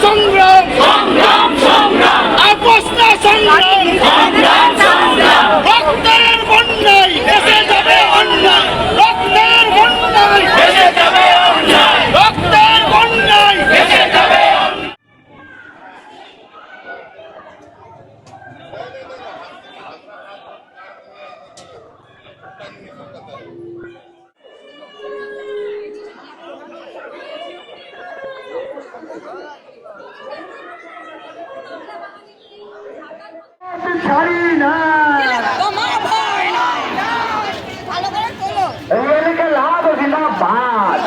সংগ্রাম আপোষ না সংগ্রাম রক্তের বন্যায় ভেসে যাবে অন্যায় রক্তের বন্যায় ভেসে যাবে অন্যায় রক্তের বন্যায় ভেসে যাবে ছাড়ি না এলাকা লাভ জিন্দাবাদ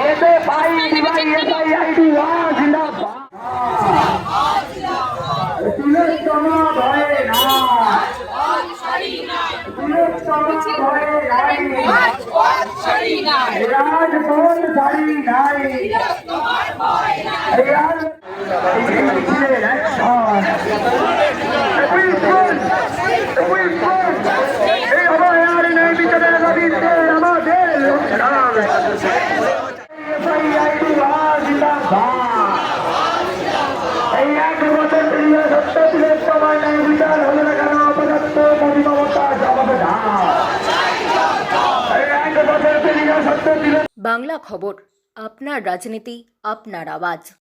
এতে পাই দিবাই এসআই আইডি জিন্দাবাদ তিলোত্তমা ভয়ে না তিলোত্তমা ভয়ে নাই রাজপথ ছাড়ি নাই বাংলা খবর, আপনার রাজনীতি, আপনার আওয়াজ।